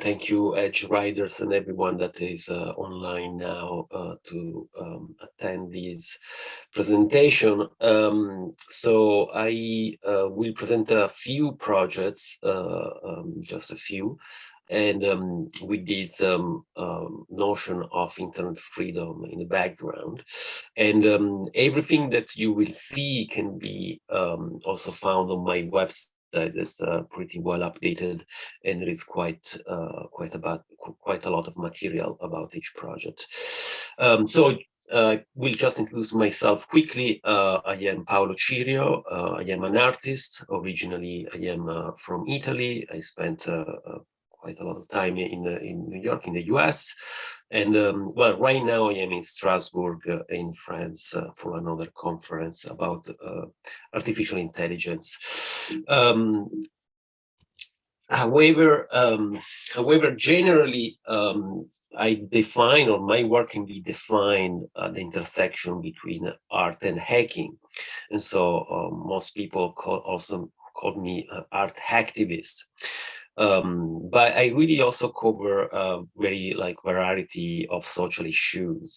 Thank you, Edge Riders, and everyone that is online now to attend this presentation. So I will present a few projects, just a few, and with this notion of internet freedom in the background. And everything that you will see can be also found on my website. It's pretty well updated, and there is quite a lot of material about each project. Will just introduce myself quickly. I am Paolo Cirio. I am an artist. Originally, I am from Italy. I spent quite a lot of time in New York, in the US. And well, right now I am in Strasbourg, in France, for another conference about artificial intelligence. Um, However, generally, I define, or my work can be defined, the intersection between art and hacking. And so most people also call me art hacktivist. But I really also cover a very variety of social issues.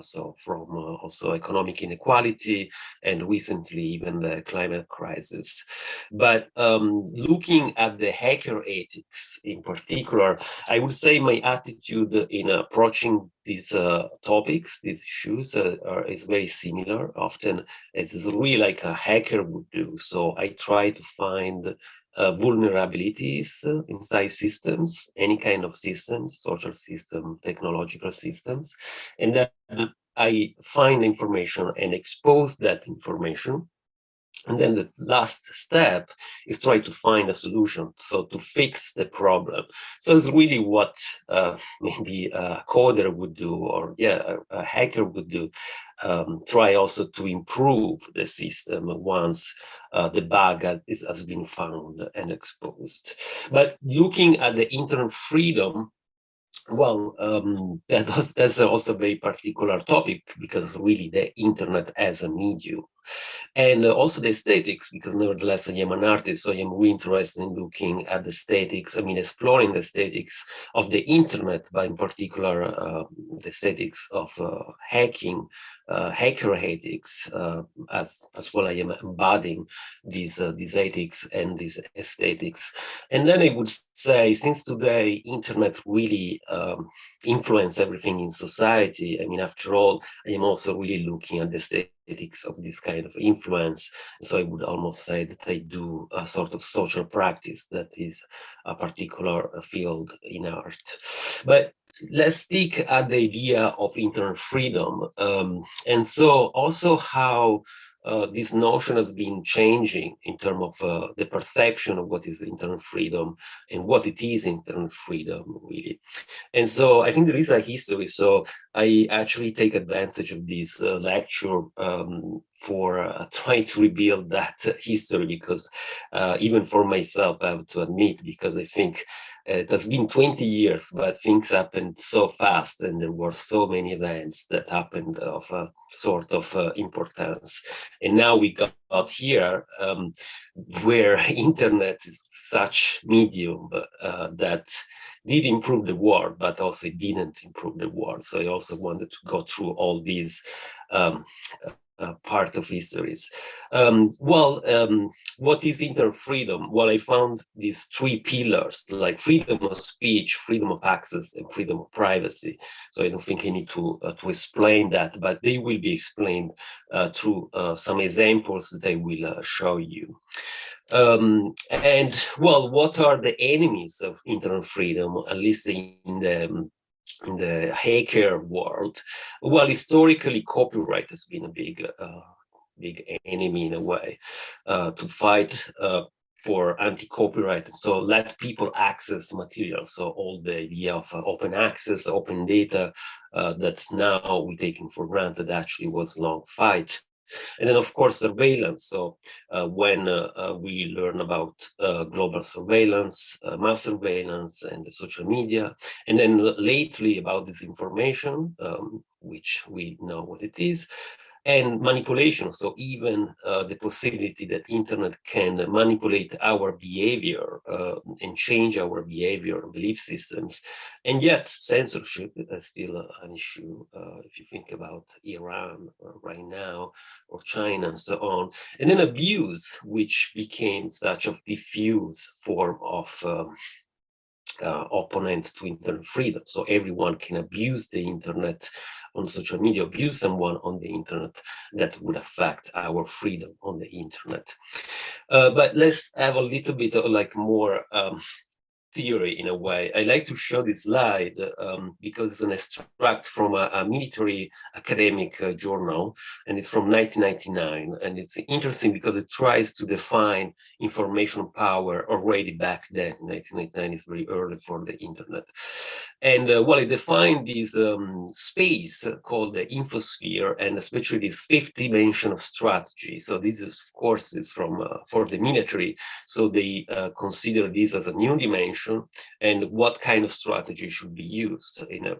So from also economic inequality, and recently even the climate crisis. But looking at the hacker ethics in particular, I would say my attitude in approaching these topics, these issues, is very similar. Often it's really like a hacker would do. So I try to find vulnerabilities inside systems, any kind of systems, social system, technological systems, and then I find information and expose that information. And then the last step is try to find a solution, so to fix the problem. So it's really what maybe a coder would do, or a hacker would do. Try also to improve the system once the bug has been found and exposed. But looking at the internet freedom, well, that's also a very particular topic, because really the internet as a medium, and also the aesthetics, because nevertheless I am an artist, so I am really interested in looking at the aesthetics. I mean, exploring the aesthetics of the internet, but in particular the aesthetics of hacking, hacker ethics, as well. I am embodying these ethics and these aesthetics. And then I would say, since today internet really influence everything in society, I mean, after all, I am also really looking at the aesthetics of this kind of influence. So I would almost say that I do a sort of social practice that is a particular field in art. But let's stick at the idea of internet freedom. And so also how this notion has been changing in terms of the perception of what is internet freedom and what it is internet freedom, really. And so I think there is a history. So I actually take advantage of this lecture for trying to rebuild that history, because even for myself, I have to admit, because I think it has been 20 years, but things happened so fast, and there were so many events that happened of a sort of importance. And now we got here, where internet is such medium that did improve the world, but also it didn't improve the world. So I also wanted to go through all these part of histories. What is internet freedom? Well, I found these three pillars, like freedom of speech, freedom of access, and freedom of privacy. So I don't think I need to explain that, but they will be explained through some examples that I will show you. And well, what are the enemies of internet freedom, at least in the hacker world? Well, historically, copyright has been a big enemy in a way, to fight for anti-copyright. So let people access material. So all the idea of open access, open data, that's now we taken for granted, actually was a long fight. And then, of course, surveillance. So when we learn about global surveillance, mass surveillance, and the social media, and then lately about disinformation, which we know what it is. and manipulation. So even the possibility that internet can manipulate our behavior and change our behavior, belief systems, and yet censorship is still an issue if you think about Iran right now, or China and so on. And then abuse, which became such a diffuse form of opponent to internet freedom. So everyone can abuse the internet on social media, abuse someone on the internet that would affect our freedom on the internet. But let's have a little bit of like more theory in a way. I like to show this slide because it's an extract from a military academic journal, and it's from 1999. And it's interesting because it tries to define information power already back then. 1999 is very early for the internet. And well, it defined this space called the infosphere, and especially this fifth dimension of strategy. So this is, of course, is from for the military. So they consider this as a new dimension, and what kind of strategy should be used in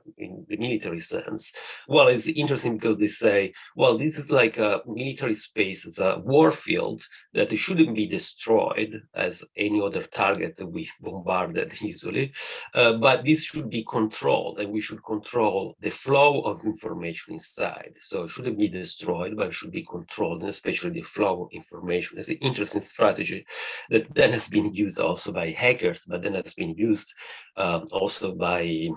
the military sense. Well, it's interesting because they say, well, this is like a military space, it's a war field that shouldn't be destroyed as any other target that we bombarded usually, but this should be controlled, and we should control the flow of information inside. So it shouldn't be destroyed, but it should be controlled, and especially the flow of information. It's an interesting strategy that then has been used also by hackers, but then has been used also by,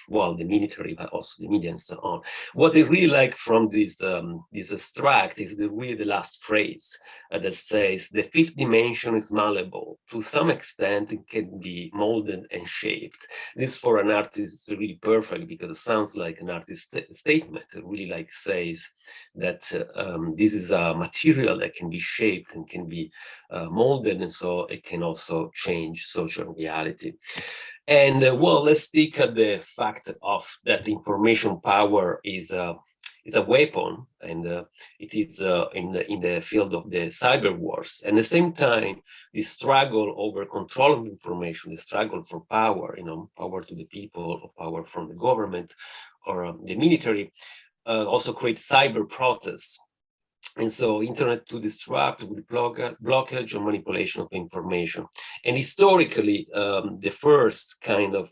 well, the military, but also the media and so on. What I really like from this extract is really the last phrase that says, the fifth dimension is malleable. To some extent, it can be molded and shaped. This for an artist is really perfect because it sounds like an artist statement. It really like says that this is a material that can be shaped and can be molded, and so it can also change social reality. And well, let's take at the fact of that information power is a weapon, and it is in the field of the cyber wars. And at the same time, the struggle over control of information, the struggle for power, power to the people, or power from the government or the military, also creates cyber protests. And so internet to disrupt with blockage or manipulation of information. And historically, the first kind of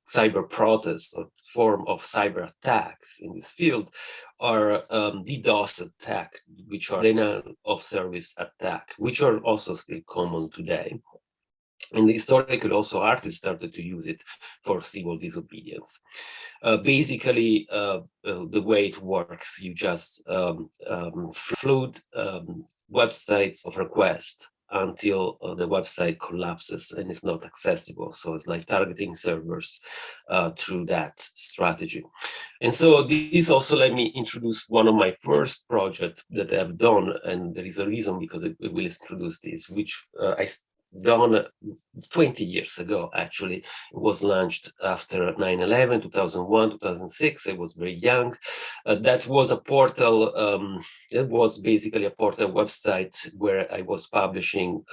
cyber protests or form of cyber attacks in this field are DDoS attack, which are denial of service attack, which are also still common today. And historically, also artists started to use it for civil disobedience. Basically, the way it works, you just flood websites of request until the website collapses and is not accessible. So it's like targeting servers through that strategy. And so this also let me introduce one of my first projects that I've done, and there is a reason because it will introduce this, which I done 20 years ago, actually. It was launched after 9/11, 2001, 2006. I was very young. That was a portal, it was basically a portal website where I was publishing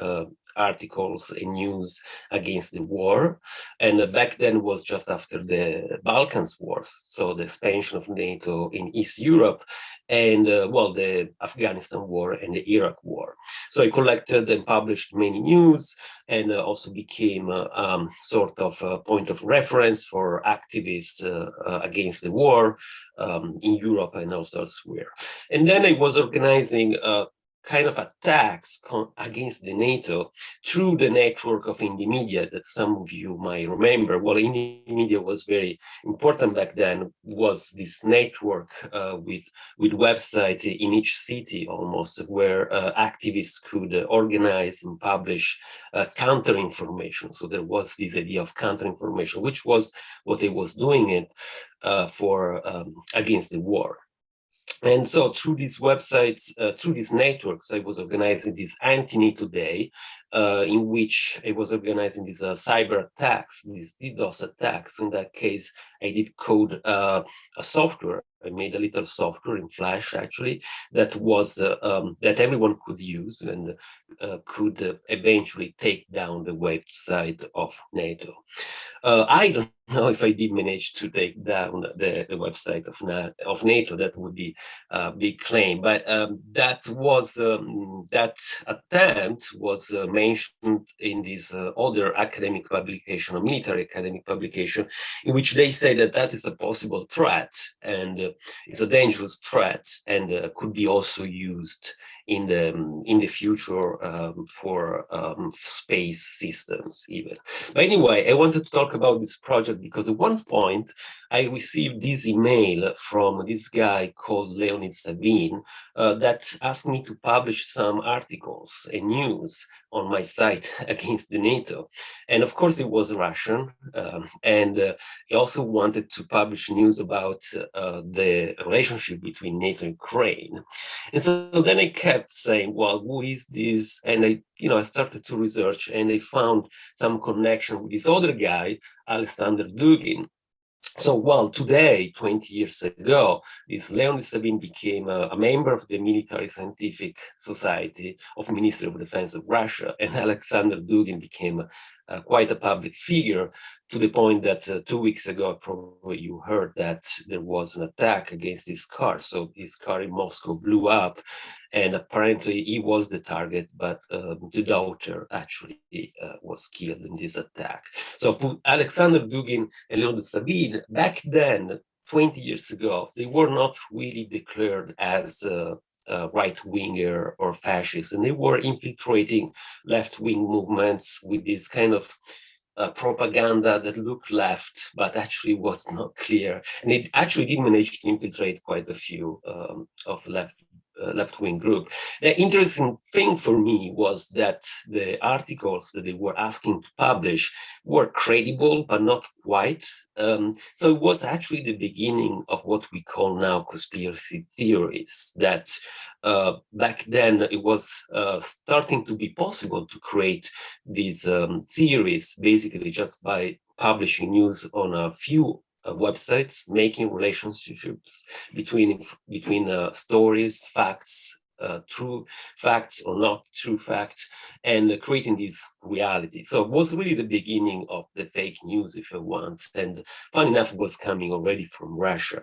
articles and news against the war. And back then was just after the Balkans wars, so the expansion of NATO in East Europe, and well, the Afghanistan war and the Iraq war. So I collected and published many news, and also became sort of a point of reference for activists against the war in Europe and also elsewhere. And then I was organizing kind of attacks against the NATO through the network of Indie Media that some of you might remember. Well, Indie Media was very important back then, was this network with website in each city almost, where activists could organize and publish counter information. So there was this idea of counter information, which was what they was doing it for against the war. And so through these websites, through these networks, I was organizing this Anti-NATO Day, in which I was organizing these cyber attacks, these DDoS attacks. In that case, I did code a software. I made a little software in Flash, actually, that was that everyone could use and could eventually take down the website of NATO. I don't know if I did manage to take down the website of NATO. That would be a big claim, but that was that attempt was mentioned in this other academic publication, a military academic publication, in which they say that that is a possible threat and it's a dangerous threat and could be also used in the future for space systems even. But anyway, I wanted to talk about this project because at one point I received this email from this guy called Leonid Sabin that asked me to publish some articles and news on my site against the NATO. And of course, it was Russian. And he also wanted to publish news about the relationship between NATO and Ukraine. And so then I kept saying, well, who is this? And I started to research and I found some connection with this other guy, Alexander Dugin. So, well, today, 20 years ago, this Leonid Sabin became a member of the Military Scientific Society of Ministry of Defense of Russia, and Alexander Dugin became quite a public figure to the point that 2 weeks ago, probably you heard that there was an attack against his car. So his car in Moscow blew up, and apparently he was the target, but the daughter actually was killed in this attack. So Alexander Dugin and Leonid Sabin, back then, 20 years ago, they were not really declared as right-winger or fascist, and they were infiltrating left-wing movements with this kind of propaganda that looked left, but actually was not clear. And it actually did manage to infiltrate quite a few of left-wing group. The interesting thing for me was that the articles that they were asking to publish were credible, but not quite. So it was actually the beginning of what we call now conspiracy theories, that back then it was starting to be possible to create these theories basically just by publishing news on a few websites, making relationships between stories, facts, true facts or not true facts, and creating this reality. So it was really the beginning of the fake news, if you want, and fun enough, it was coming already from Russia.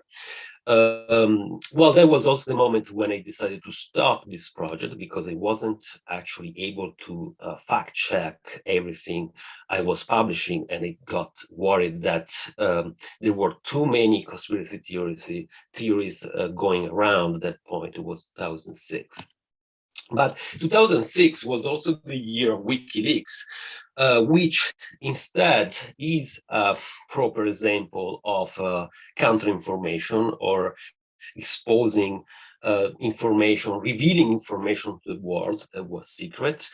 Well, that was also the moment when I decided to stop this project because I wasn't actually able to fact check everything I was publishing, and I got worried that there were too many conspiracy theories going around at that point. It was 2006. But 2006 was also the year of WikiLeaks, which instead is a proper example of counter-information or exposing information, revealing information to the world that was secret.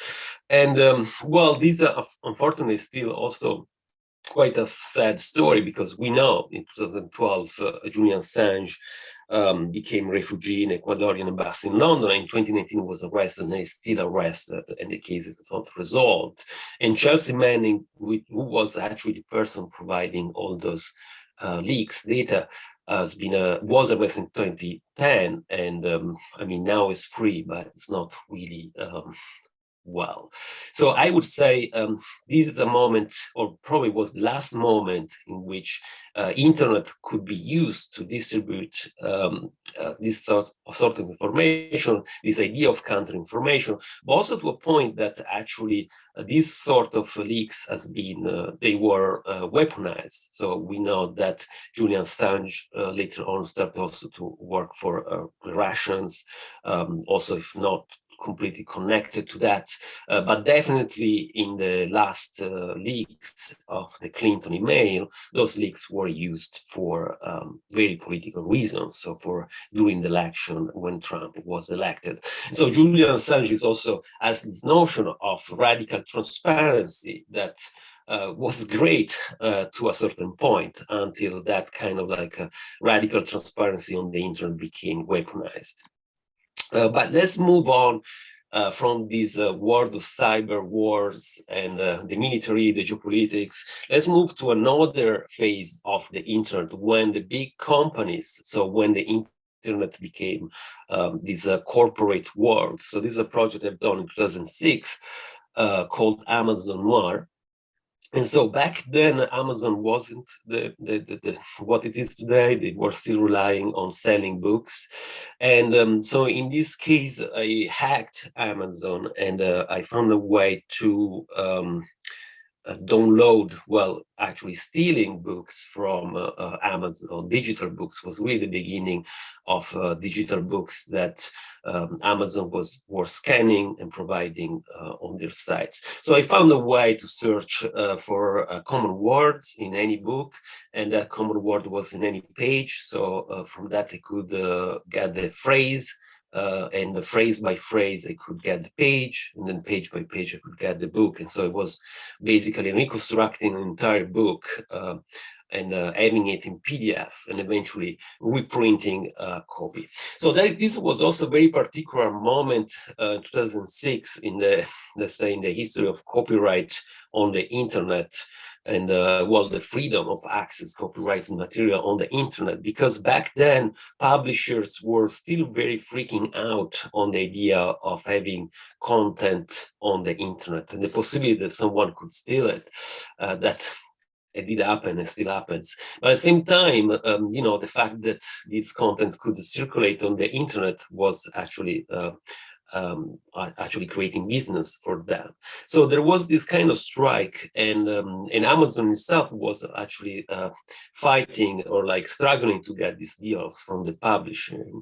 And well, these are unfortunately still also quite a sad story because we know in 2012 Julian Assange became refugee in Ecuadorian embassy in London. In 2019 was arrested and is still arrested, and the case is not resolved. And Chelsea Manning, who was actually the person providing all those leaks data, was arrested in 2010, and I mean now is free, but it's not really well. So I would say this is a moment, or probably was the last moment, in which internet could be used to distribute this sort of information, this idea of counter-information, but also to a point that actually this sort of leaks has been, they were weaponized. So we know that Julian Assange later on started also to work for the Russians, also if not completely connected to that, but definitely in the last leaks of the Clinton email, those leaks were used for very political reasons, so for during the election when Trump was elected. So Julian Assange is also has this notion of radical transparency that was great to a certain point until that kind of like radical transparency on the internet became weaponized. But let's move on from this world of cyber wars and the military, the geopolitics. Let's move to another phase of the internet when the big companies, so when the internet became this corporate world. So this is a project I've done in 2006 called Amazon Noir. And so back then, Amazon wasn't what it is today. They were still relying on selling books. And so in this case, I hacked Amazon and I found a way to download, well, actually stealing books from Amazon. Digital books was really the beginning of digital books that Amazon were scanning and providing on their sites. So I found a way to search for common words in any book, and that common word was in any page. So from that I could get the phrase, and the phrase by phrase I could get the page, and then page by page I could get the book. And so it was basically reconstructing an entire book and having it in PDF and eventually reprinting a copy. So this was also a very particular moment, 2006, in the, let's say, in the history of copyright on the internet, and well, the freedom of access copyrighted material on the internet, because back then publishers were still very freaking out on the idea of having content on the internet and the possibility that someone could steal it. That it did happen and still happens. But at the same time, the fact that this content could circulate on the internet was actually creating business for them. So there was this kind of strike, and Amazon itself was actually fighting or like struggling to get these deals from the publishing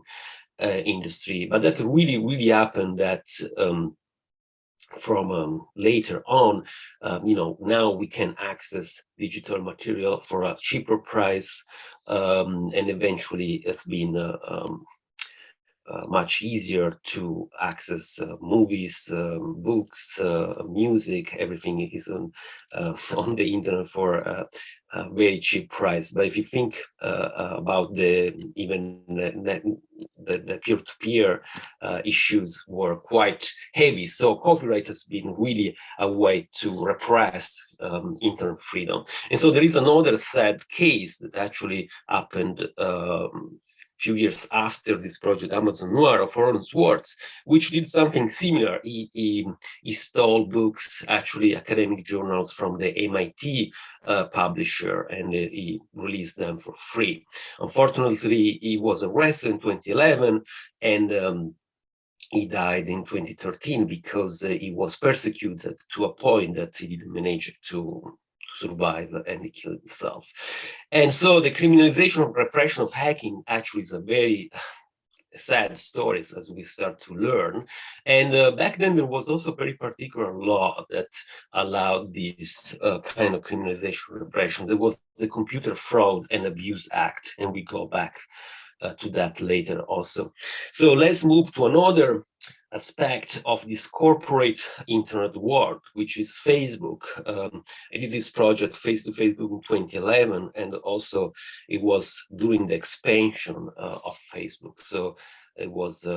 industry. But that really happened that from later on, now we can access digital material for a cheaper price, and eventually it's been much easier to access movies, books, music. Everything is on the internet for a very cheap price. But if you think about even the peer-to-peer issues were quite heavy. So copyright has been really a way to repress internet freedom. And so there is another sad case that actually happened few years after this project, Amazon Noir, of Aaron Swartz, which did something similar. He stole books, actually academic journals from the MIT publisher, and he released them for free. Unfortunately, he was arrested in 2011, and he died in 2013 because he was persecuted to a point that he didn't manage to survive, and he killed himself. And so the criminalization of repression of hacking actually is a very sad stories as we start to learn. And back then there was also a very particular law that allowed this kind of criminalization repression. There was the Computer Fraud and Abuse Act, and we go back to that later also. So let's move to another aspect of this corporate internet world, which is Facebook. I did this project Face to Facebook in 2011, and also it was during the expansion of Facebook. So it was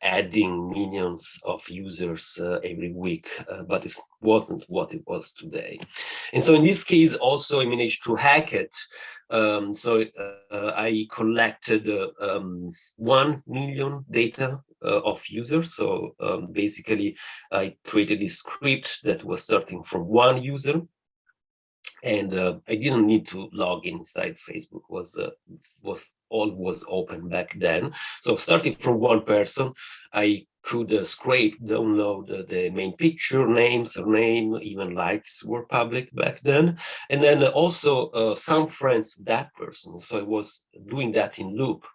adding millions of users every week, but it wasn't what it was today. And so in this case, also I managed to hack it. So I collected 1 million data of users. So basically, I created this script that was starting from one user, and I didn't need to log inside Facebook. All was open back then. So starting from one person, I could scrape, download the main picture, name, surname, even likes were public back then. And then also some friends of that person. So I was doing that in loop,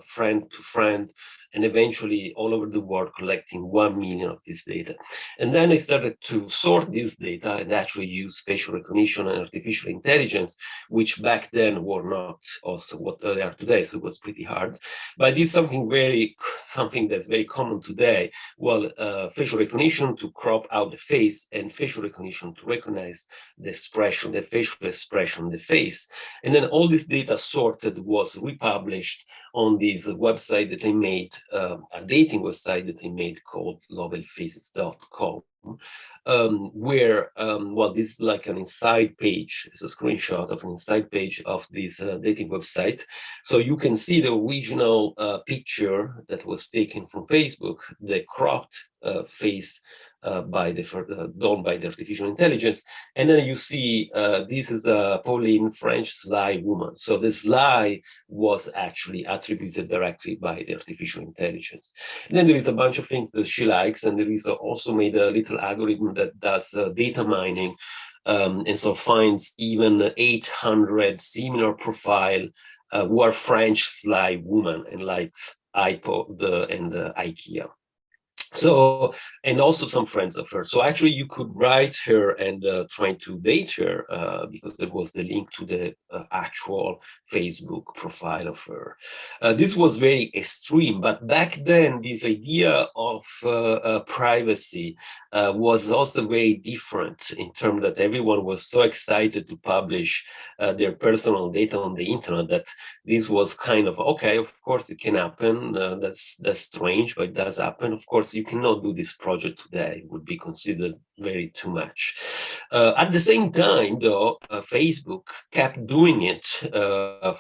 friend to friend, and eventually all over the world collecting 1 million of this data. And then I started to sort this data and actually use facial recognition and artificial intelligence, which back then were not also what they are today. So it was pretty hard. But I did something that's very common today. Well, facial recognition to crop out the face, and facial recognition to recognize the expression, the facial expression on the face. And then all this data sorted was republished on this website that I made a dating website that I made called lovelfaces.com, where, well, this is like an inside page. It's a screenshot of an inside page of this dating website. So you can see the original picture that was taken from Facebook, the cropped face done by the artificial intelligence, and then you see this is a Pauline French sly woman. So the sly was actually attributed directly by the artificial intelligence. And then there is a bunch of things that she likes, and there is also made a little algorithm that does data mining, and so finds even 800 similar profile who are French sly women and likes iPod and IKEA. So, and also some friends of hers. So actually you could write her and try to date her because there was the link to the actual Facebook profile of her. This was very extreme, but back then this idea of privacy was also very different, in terms that everyone was so excited to publish their personal data on the internet that this was kind of, okay, of course it can happen. That's strange, but it does happen. Of course, you cannot do this project today. It would be considered very too much. At the same time, though, Facebook kept doing it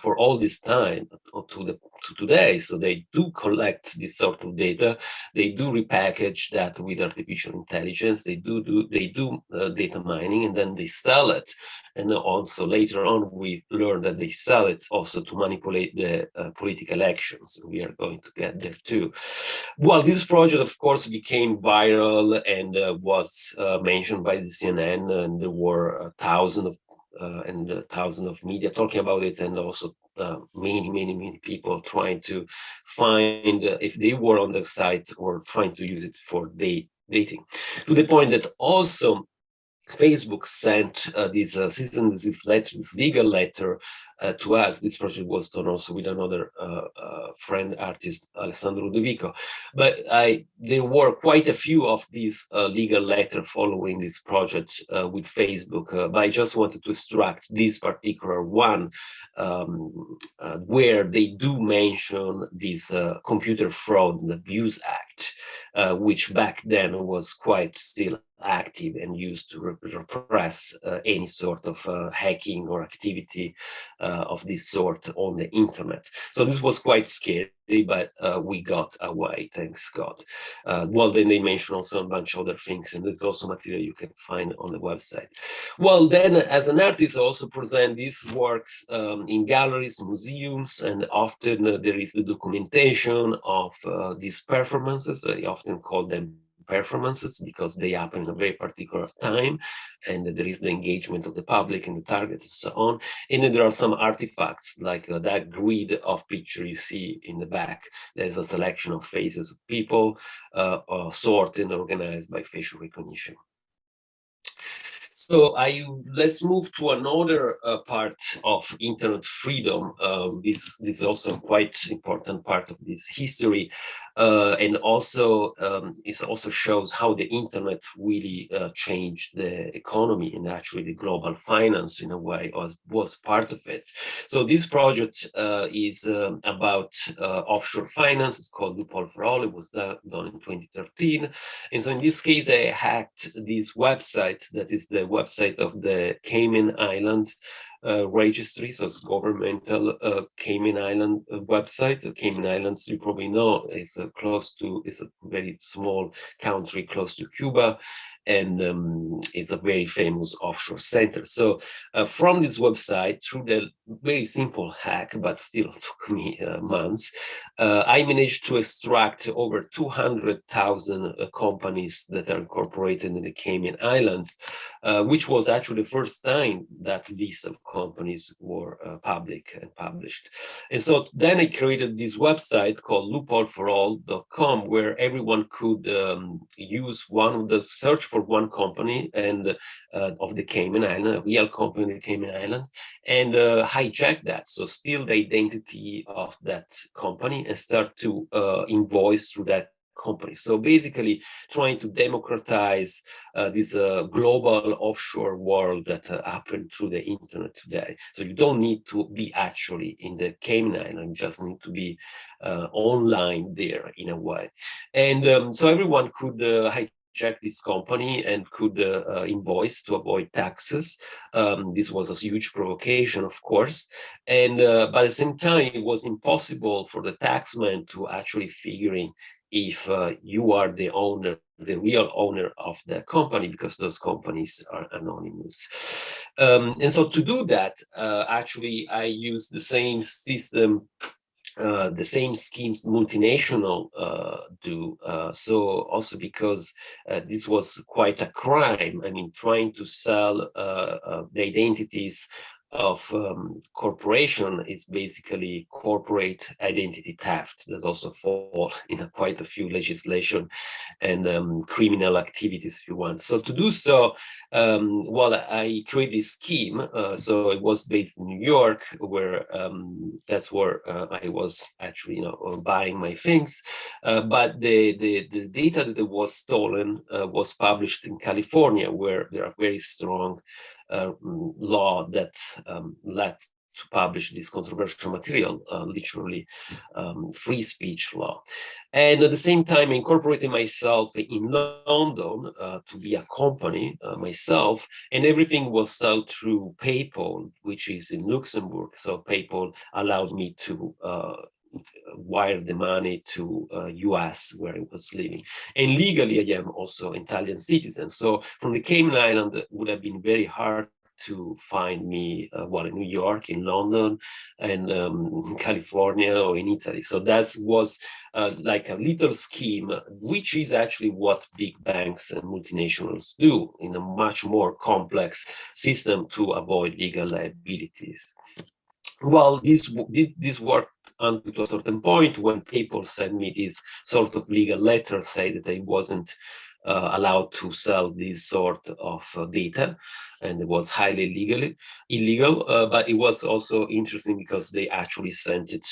for all this time to today. So they do collect this sort of data. They do repackage that with artificial intelligence. They do data mining, and then they sell it. And also later on, we learned that they sell it also to manipulate the political actions. We are going to get there too. Well, this project, of course, became viral and was mentioned by the CNN, and there were thousands of media talking about it, and also many people trying to find if they were on the site or trying to use it for dating. To the point that also Facebook sent this letter, this legal letter to us. This project was done also with another friend artist, Alessandro De Vico. But there were quite a few of these legal letters following this project with Facebook. But I just wanted to extract this particular one, where they do mention this Computer Fraud and Abuse Act, which back then was quite still active and used to repress any sort of hacking or activity of this sort on the internet. So this was quite scary, but we got away, thanks God. Well, then they mention also a bunch of other things, and there's also material you can find on the website. Well, then as an artist, I also present these works in galleries, museums, and often there is the documentation of these performances. I often call them performances because they happen in a very particular time, and there is the engagement of the public and the target and so on. And then there are some artifacts like that grid of picture you see in the back. There's a selection of faces of people sorted and organized by facial recognition. So let's move to another part of internet freedom. This is also quite important part of this history, and also it also shows how the internet really changed the economy, and actually the global finance in a way was part of it. So this project is about offshore finance. It's called Loophole for All. It was done in 2013, and so in this case, I hacked this website that is the website of the Cayman Island registry, so it's governmental Cayman Island website. The Cayman Islands, you probably know, is a very small country close to Cuba, and it's a very famous offshore center. So from this website, through the very simple hack, but still took me months, I managed to extract over 200,000 companies that are incorporated in the Cayman Islands, which was actually the first time that list of companies were public and published. And so then I created this website called loopholeforall.com, where everyone could use search for one company and of the Cayman Island, a real company in the Cayman Island, and hijack that. So steal the identity of that company and start to invoice through that companies. So basically trying to democratize this global offshore world that happened through the internet today. So you don't need to be actually in the Cayman Island, you just need to be online there in a way. And so everyone could hijack this company and could invoice to avoid taxes. This was a huge provocation, of course. And but at the same time, it was impossible for the taxman to actually figuring if you are the owner, the real owner of the company, because those companies are anonymous. And so to do that, actually, I use the same system, the same schemes multinational do. So also because this was quite a crime. I mean, trying to sell the identities of corporation is basically corporate identity theft that also fall in quite a few legislation and criminal activities, if you want. So to do so, well, I created this scheme. So it was based in New York, where that's where I was actually, buying my things. But the data that was stolen was published in California, where there are very strong law that led to publish this controversial material, literally free speech law. And at the same time, incorporating myself in London to be a company myself, and everything was sold through PayPal, which is in Luxembourg. So PayPal allowed me to wire the money to US where I was living. And legally, I am also Italian citizen. So from the Cayman Island, it would have been very hard to find me, well, in New York, in London, and in California or in Italy. So that was like a little scheme, which is actually what big banks and multinationals do in a much more complex system to avoid legal liabilities. Well, this worked until to a certain point when people sent me this sort of legal letter say that I wasn't allowed to sell this sort of data, and it was highly illegal. But it was also interesting because they actually sent it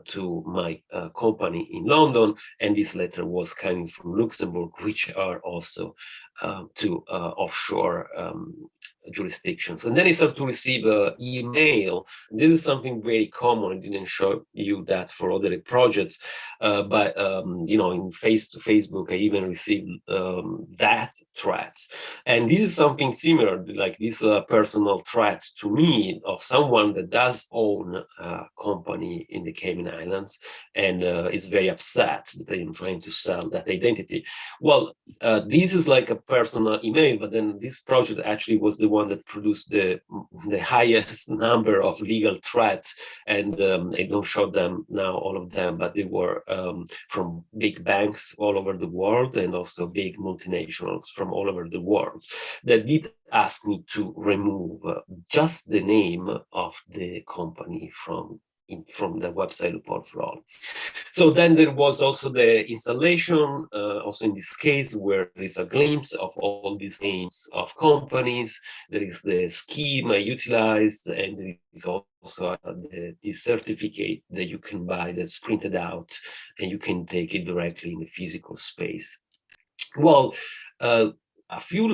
to my company in London, and this letter was coming from Luxembourg, which are also to offshore jurisdictions. And then I started to receive email. This is something very common. I didn't show you that for other projects, but in Facebook, I even received death threats. And this is something similar, like this personal threat to me of someone that does own a company in the Cayman Islands and is very upset that I am trying to sell that identity. Well, this is like a personal email, but then this project actually was the one that produced the highest number of legal threats, and I don't show them now, all of them, but they were from big banks all over the world and also big multinationals from all over the world that did ask me to remove just the name of the company from the website report for all. So then there was also the installation, also in this case, where there is a glimpse of all these names of companies. There is the scheme I utilized, and there is also the certificate that you can buy that's printed out, and you can take it directly in the physical space. Well, a few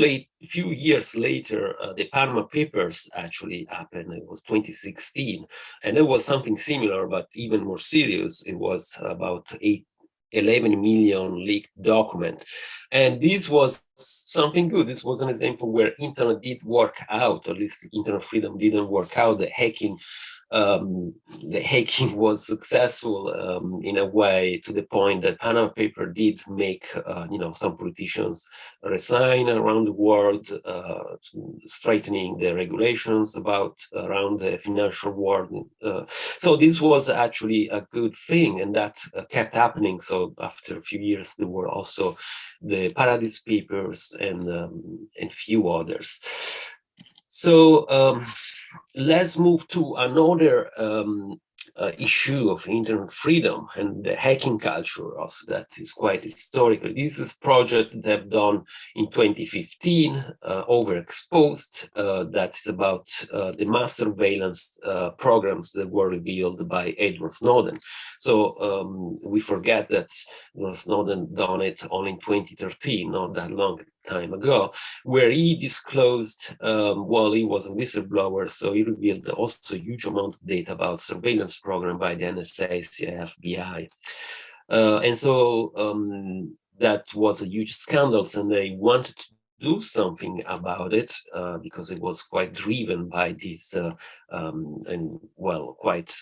years later, the Panama Papers actually happened. It was 2016, and it was something similar, but even more serious. It was about 11 million leaked document, and this was something good. This was an example where internet did work out, at least internet freedom didn't work out. Um, the hacking was successful in a way, to the point that Panama Paper did make some politicians resign around the world, straightening the regulations about around the financial world. So this was actually a good thing, and that kept happening. So after a few years, there were also the Paradise Papers and few others. So let's move to another issue of internet freedom and the hacking culture also that is quite historical. This is a project that I've done in 2015, Overexposed, that is about the mass surveillance programs that were revealed by Edward Snowden. So we forget that Snowden done it only in 2013, not that long time ago, where he disclosed, well, he was a whistleblower, so he revealed also a huge amount of data about surveillance program by the NSA, CIA, FBI. And so that was a huge scandal, and they wanted to do something about it because it was quite driven by these, and well, quite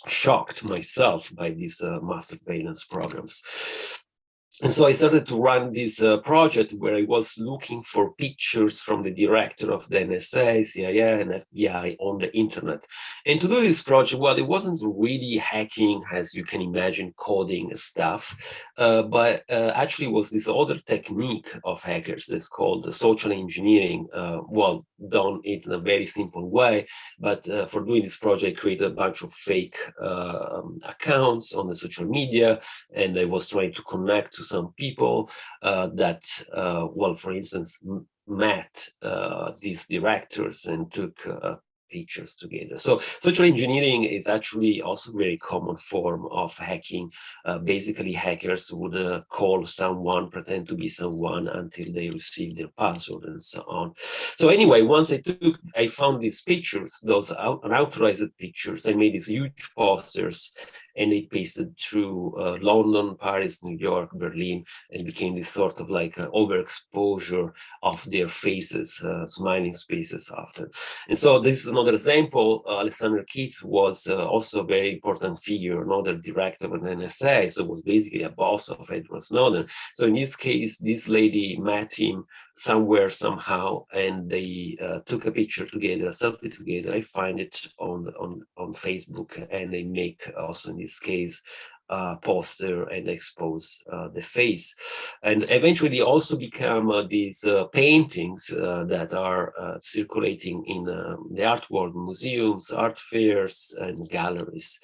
shocked myself by these mass surveillance programs. And so I started to run this project where I was looking for pictures from the director of the NSA, CIA, and FBI on the internet. And to do this project, well, it wasn't really hacking, as you can imagine, coding stuff, but actually was this other technique of hackers that's called social engineering. Well, done it in a very simple way, but for doing this project, I created a bunch of fake accounts on the social media, and I was trying to connect to some people that, well, for instance, met these directors and took pictures together. So social engineering is actually also a very common form of hacking. Basically, hackers would call someone, pretend to be someone until they receive their password and so on. So anyway, once I found these pictures, those unauthorized pictures, I made these huge posters and they pasted through London, Paris, New York, Berlin, and became this sort of like overexposure of their faces, smiling faces often. And so this is another example. Alexander Keith was also a very important figure, another director of an NSA, so was basically a boss of Edward Snowden. So in this case, this lady met him somewhere, somehow, and they took a picture together, a selfie together. I find it on Facebook, and they make also in this case poster and expose the face, and eventually also become these paintings that are circulating in the art world, museums, art fairs, and galleries.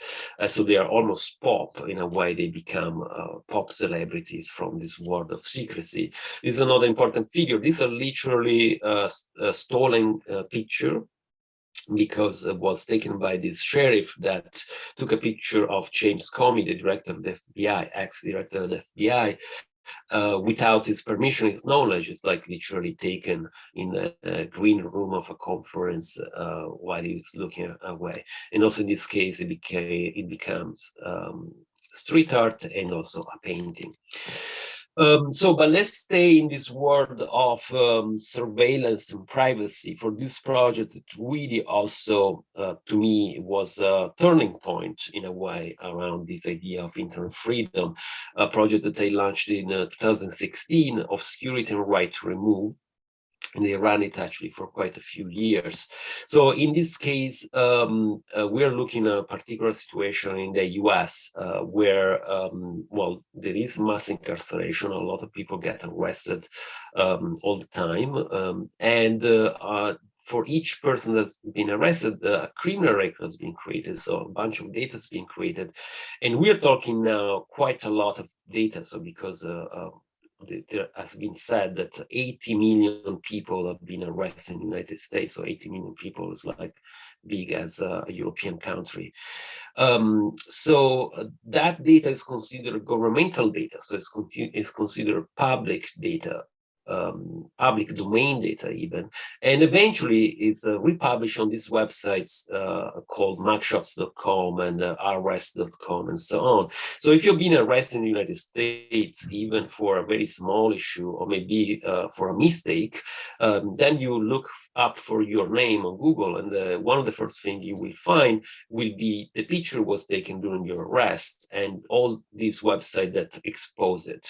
So they are almost pop in a way. They become pop celebrities from this world of secrecy. This is another important figure. These are literally a stolen picture, because it was taken by this sheriff that took a picture of James Comey, the director of the FBI, ex-director of the FBI, without his permission, his knowledge. It's like literally taken in a green room of a conference while he was looking away. And also in this case, it becomes street art and also a painting. But let's stay in this world of surveillance and privacy. For this project, it really also, to me, was a turning point in a way around this idea of internet freedom, a project that I launched in 2016, Obscurity and Right to Remove. And they ran it actually for quite a few years. So in this case, we're looking at a particular situation in the US where, well, there is mass incarceration. A lot of people get arrested all the time. For each person that's been arrested, a criminal record has been created. So a bunch of data has been created. And we're talking now quite a lot of data. So because there has been said that 80 million people have been arrested in the United States. So 80 million people is like big as a European country. That data is considered governmental data. So it's considered public data, public domain data even, and eventually it's republished on these websites called mugshots.com and arrest.com and so on. So if you've been arrested in the United States, even for a very small issue or maybe for a mistake, then you look up for your name on Google, and one of the first things you will find will be the picture was taken during your arrest and all these websites that expose it.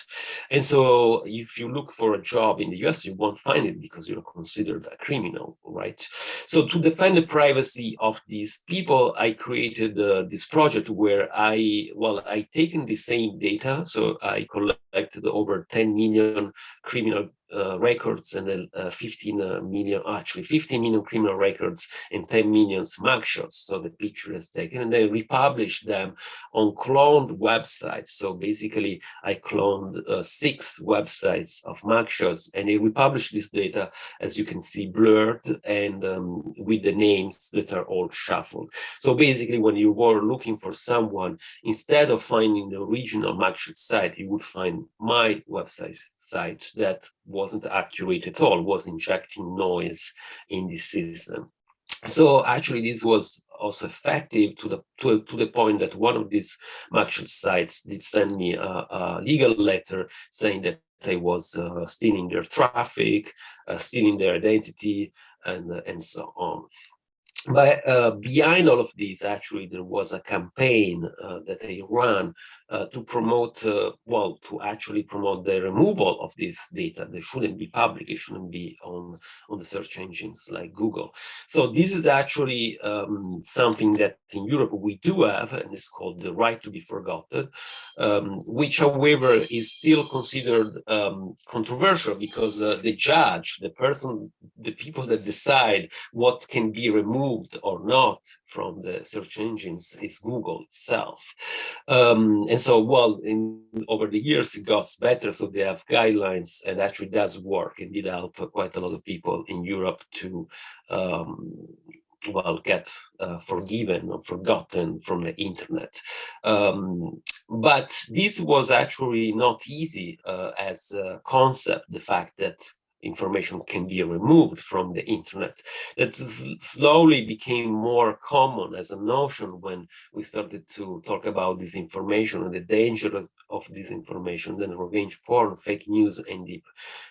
And so if you look for a job in the US, you won't find it because you're considered a criminal, right? So to defend the privacy of these people, I created this project where I taken the same data. So I collected over 10 million criminal records and 15 million criminal records and 10 million mugshots. So the picture is taken, and they republish them on cloned websites. So basically, I cloned 6 websites of mugshots, and they republish this data, as you can see, blurred and with the names that are all shuffled. So basically, when you were looking for someone, instead of finding the original mugshot site, you would find my website site that wasn't accurate at all, was injecting noise in the system. So actually, this was also effective to the point that one of these mugshot sites did send me a legal letter saying that I was stealing their traffic, stealing their identity, and so on. But behind all of this, actually, there was a campaign that I ran to promote, to actually promote the removal of this data. They shouldn't be public. It shouldn't be on the search engines like Google. So this is actually something that in Europe we do have, and it's called the right to be forgotten, which, however, is still considered controversial because the judge, the people that decide what can be removed or not from the search engines is Google itself. And so, over the years, it got better. So they have guidelines, and actually does work and did help quite a lot of people in Europe to get forgiven or forgotten from the internet. But this was actually not easy as a concept, the fact that information can be removed from the internet. That slowly became more common as a notion when we started to talk about disinformation and the danger of disinformation, then revenge porn, fake news, and deep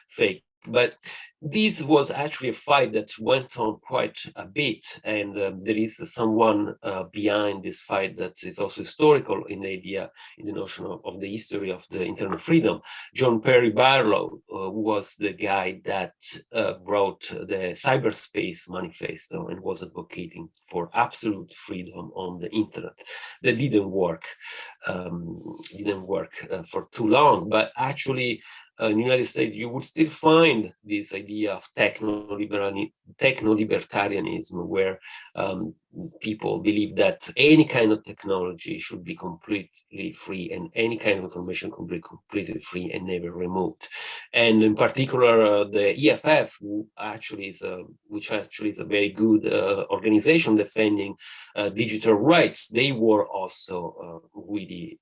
fake. But this was actually a fight that went on quite a bit, and there is someone behind this fight that is also historical in the idea, in the notion of the history of the internet freedom. John Perry Barlow was the guy that wrote the Cyberspace Manifesto and was advocating for absolute freedom on the internet. That didn't work for too long, but actually in the United States, you would still find this idea of techno-libertarianism, where people believe that any kind of technology should be completely free, and any kind of information can be completely free and never removed. And in particular, the EFF, which actually is a very good organization defending digital rights, they were also really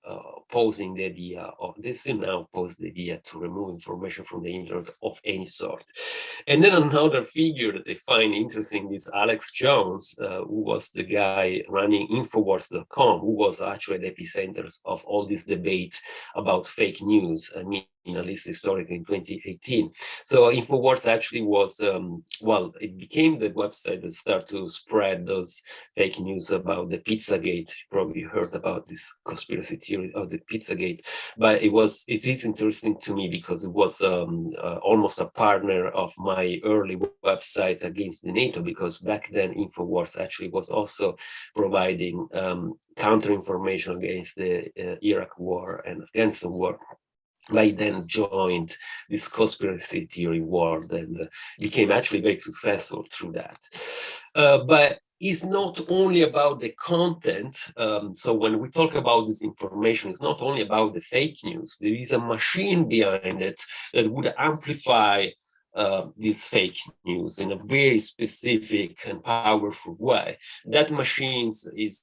posing the idea of this, and now pose the idea to remove information from the internet of any sort. And then another figure that I find interesting is Alex Jones, who was the guy running Infowars.com, who was actually the epicenter of all this debate about fake news. I mean, at least historically in 2018. So Infowars actually was, it became the website that started to spread those fake news about the Pizzagate. You probably heard about this conspiracy theory of the Pizzagate, but it is interesting to me because it was almost a partner of my early website against the NATO, because back then Infowars actually was also providing counter information against the Iraq war and Afghanistan war. I then joined this conspiracy theory world and became actually very successful through that. But it's not only about the content. So when we talk about this information, it's not only about the fake news. There is a machine behind it that would amplify this fake news in a very specific and powerful way. That machine is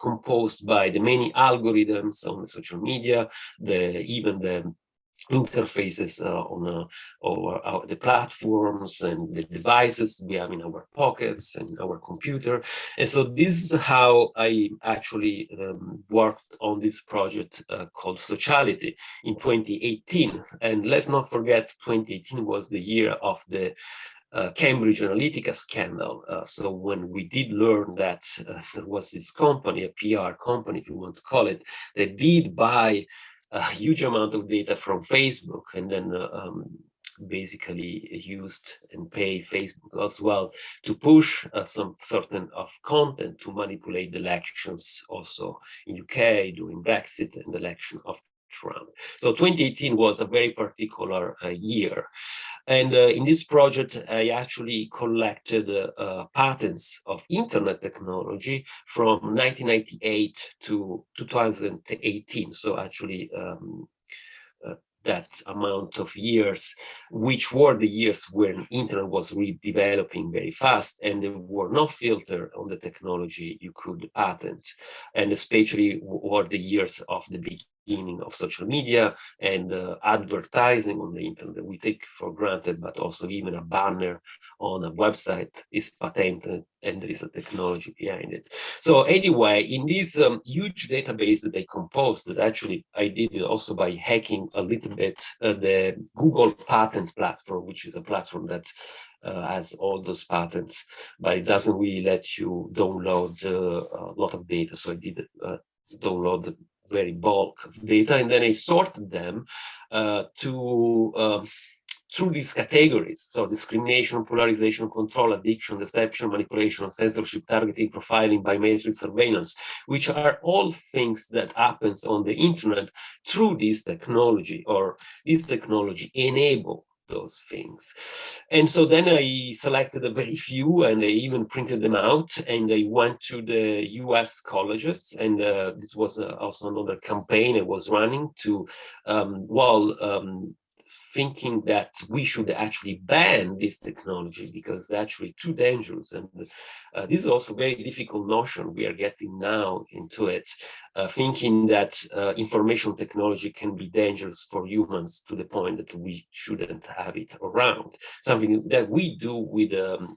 composed by the many algorithms on the social media, even the interfaces on the platforms and the devices we have in our pockets and our computer. And so this is how I actually worked on this project called Sociality in 2018. And let's not forget, 2018 was the year of the Cambridge Analytica scandal. So when we did learn that there was this company, a PR company, if you want to call it, that did buy a huge amount of data from Facebook, and then basically used and pay Facebook as well to push some certain of content to manipulate the elections also in UK during Brexit and the election of Trump. So 2018 was a very particular year. And in this project, I actually collected patents of internet technology from 1998 to 2018. So actually, uh, that amount of years, which were the years when internet was really developing very fast, and there were no filter on the technology you could patent, and especially were the years of the beginning of social media and advertising on the internet we take for granted, but also even a banner on a website is patented and there is a technology behind it. So anyway, in this huge database that I composed, that actually I did it also by hacking a little bit the Google patent platform, which is a platform that has all those patents, but it doesn't really let you download a lot of data. So I did download the very bulk of data, and then I sorted them to through these categories. So discrimination, polarization, control, addiction, deception, manipulation, censorship, targeting, profiling, biometric surveillance, which are all things that happens on the internet through this technology, or this technology enable those things. And so then I selected a very few, and I even printed them out, and I went to the US colleges, and this was also another campaign I was running to, thinking that we should actually ban this technology because it's actually too dangerous. And this is also a very difficult notion we are getting now into it, thinking that information technology can be dangerous for humans to the point that we shouldn't have it around. Something that we do with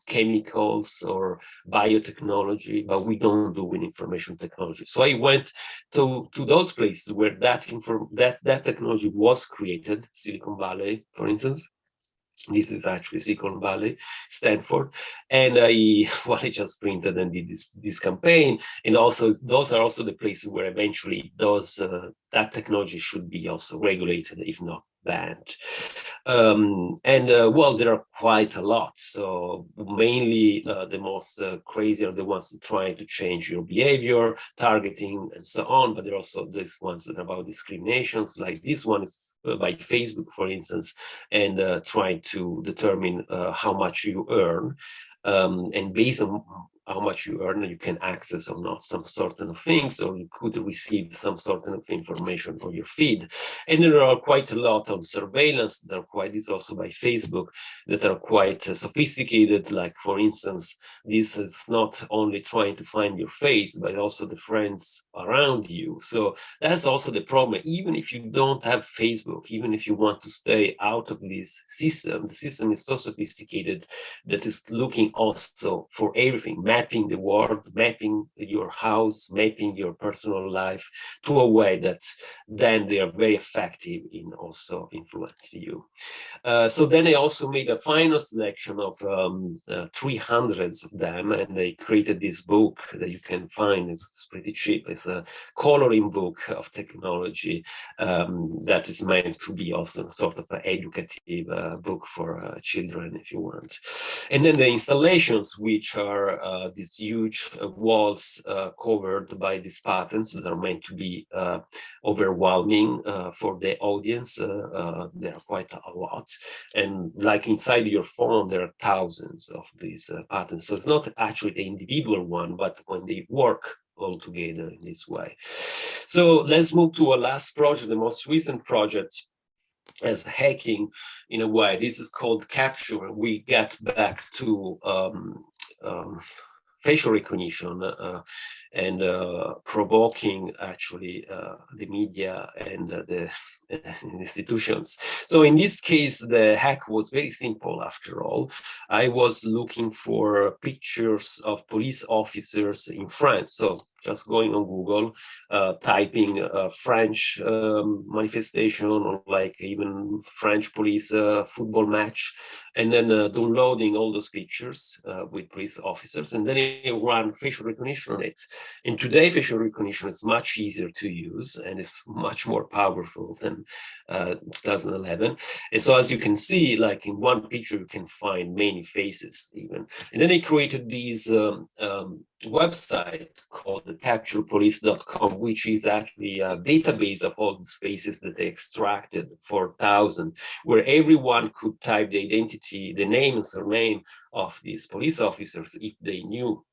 chemicals or biotechnology, but we don't do with information technology. So I went to those places where that technology was created, Silicon Valley, for instance. This is actually Silicon Valley, Stanford, and I just printed and did this campaign. And also, those are also the places where eventually that technology should be also regulated, if not banned. Well, there are quite a lot. So mainly the most crazy are the ones trying to change your behavior, targeting, and so on. But there are also these ones that are about discriminations, like this one is by Facebook, for instance, and trying to determine how much you earn. And based on how much you earn, you can access or not some sort of things, or you could receive some sort of information on your feed. And there are quite a lot of surveillance that are quite, is also by Facebook, that are quite sophisticated. Like, for instance, this is not only trying to find your face, but also the friends around you. So that's also the problem. Even if you don't have Facebook, even if you want to stay out of this system, the system is so sophisticated that it's looking also for everything, mapping the world, mapping your house, mapping your personal life to a way that then they are very effective in also influencing you. So then I also made a final selection of 300 of them, and I created this book that you can find. It's pretty cheap. It's a coloring book of technology that is meant to be also sort of an educative book for children, if you want. And then the installations, which are these huge walls covered by these patterns that are meant to be overwhelming for the audience. There are quite a lot. And like inside your phone, there are thousands of these patterns. So it's not actually the individual one, but when they work all together in this way. So let's move to a last project, the most recent project as hacking in a way. This is called Capture. We get back to facial recognition and provoking actually the media and the institutions. So in this case, the hack was very simple after all. I was looking for pictures of police officers in France. So just going on Google, typing French manifestation, or like even French police football match, and then downloading all those pictures with police officers, and then you run facial recognition on it. And today, facial recognition is much easier to use, and it's much more powerful than 2011. And so as you can see, like in one picture, you can find many faces even. And then they created these website called the capturepolice.com, which is actually a database of all the spaces that they extracted for thousands, where everyone could type the identity, the name and surname of these police officers if they knew.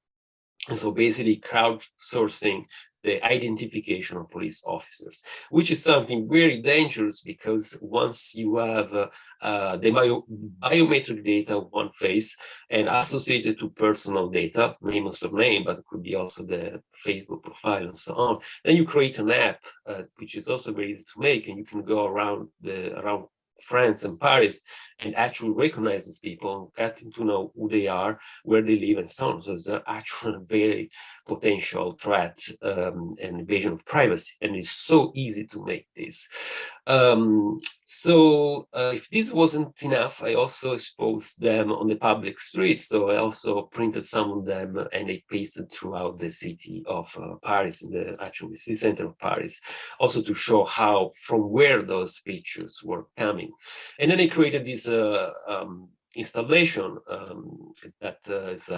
And so basically crowdsourcing the identification of police officers, which is something very dangerous, because once you have the biometric data of one face and associated to personal data, name and surname, but it could be also the Facebook profile and so on, then you create an app, which is also very easy to make, and you can go around France and Paris and actually recognize these people, getting to know who they are, where they live, and so on. So it's actually a very potential threat and invasion of privacy, and it's so easy to make this. If this wasn't enough, I also exposed them on the public streets. So I also printed some of them and I pasted throughout the city of Paris, in the actual city center of Paris, also to show how, from where those pictures were coming. And then I created this installation that is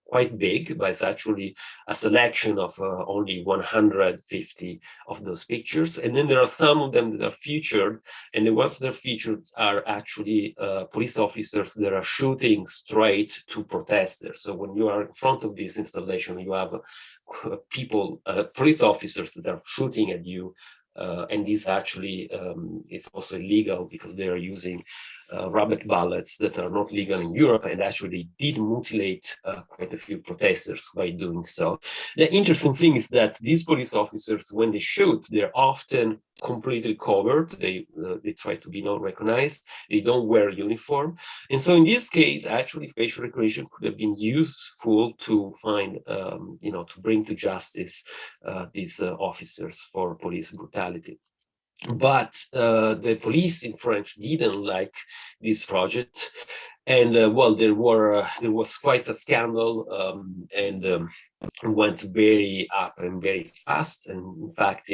quite big, but it's actually a selection of only 150 of those pictures. And then there are some of them that are featured, and the ones that are featured are actually police officers that are shooting straight to protesters. So when you are in front of this installation, you have people, police officers that are shooting at you. And this actually is also illegal, because they are using rubber bullets that are not legal in Europe, and actually did mutilate quite a few protesters by doing so. The interesting thing is that these police officers, when they shoot, they're often completely covered. They try to be not recognized. They don't wear a uniform. And so in this case, actually facial recognition could have been useful to find, to bring to justice these officers for police brutality. But the police in French didn't like this project, and well, there was quite a scandal, and went very up and very fast. And in fact,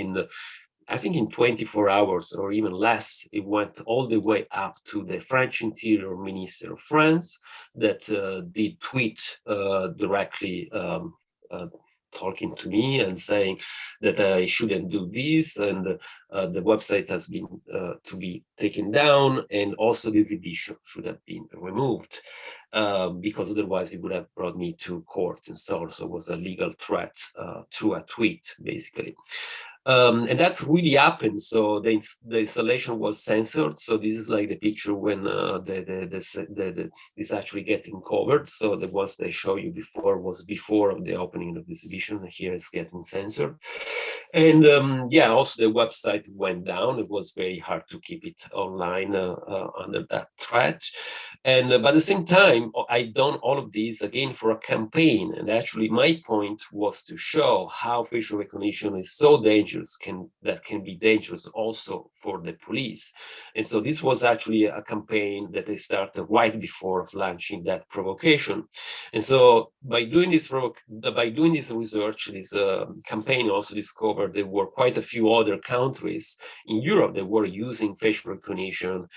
I think in 24 hours or even less, it went all the way up to the French Interior Minister of France, that did tweet directly talking to me and saying that I shouldn't do this, and the website has been to be taken down, and also this edition should have been removed, because otherwise it would have brought me to court, and so it was a legal threat through a tweet, basically. And that's really happened. So the installation was censored. So this is like the picture when it's actually getting covered. So the ones they show you before was before of the opening of the exhibition. Here it's getting censored. And yeah, also the website went down. It was very hard to keep it online under that threat. And but at the same time, I done all of these again for a campaign. And actually, my point was to show how facial recognition is so dangerous, that can be dangerous also for the police. And so this was actually a campaign that I started right before launching that provocation. And so by doing this research, this campaign, also discovered there were quite a few other countries in Europe that were using facial recognition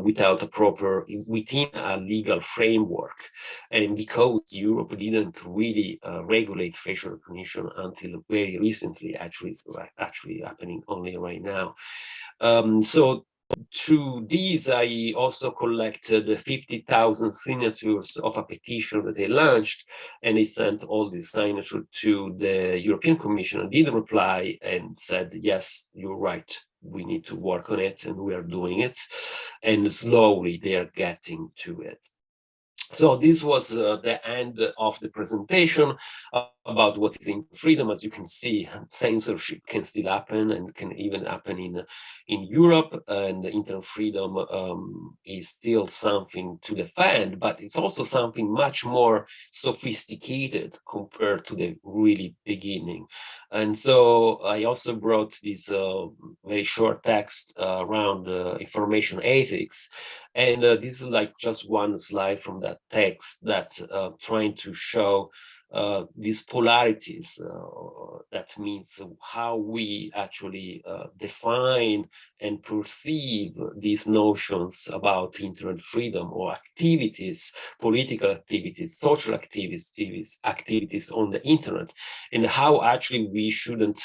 without within a legal framework. And because Europe didn't really regulate facial recognition until very recently, it's actually happening only right now. So through these, I also collected 50,000 signatures of a petition that I launched, and I sent all these signatures to the European Commission, and did reply and said, yes, you're right, we need to work on it, and we are doing it. And slowly they are getting to it. So this was the end of the presentation about what is in freedom. As you can see, censorship can still happen, and can even happen in Europe, and internet freedom is still something to defend, but it's also something much more sophisticated compared to the really beginning. And so I also brought this very short text around information ethics. And this is like just one slide from that text, that trying to show these polarities. That means how we actually define and perceive these notions about internet freedom or activities, political activities, social activities on the internet, and how actually we shouldn't,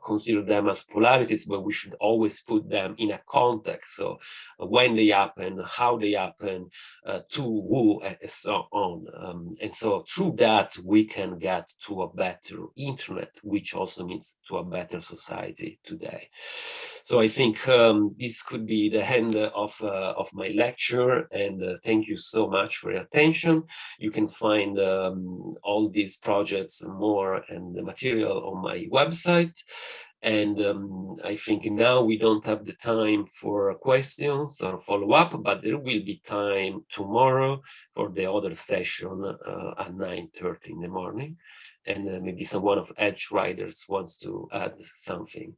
consider them as polarities, but we should always put them in a context. So when they happen, how they happen, to who, and so on. And so through that, we can get to a better internet, which also means to a better society today. So I think this could be the end of my lecture, and thank you so much for your attention. You can find all these projects more and the material on my website. And I think now we don't have the time for questions or follow up, but there will be time tomorrow for the other session at 9:30 in the morning. And maybe someone of Edge Riders wants to add something.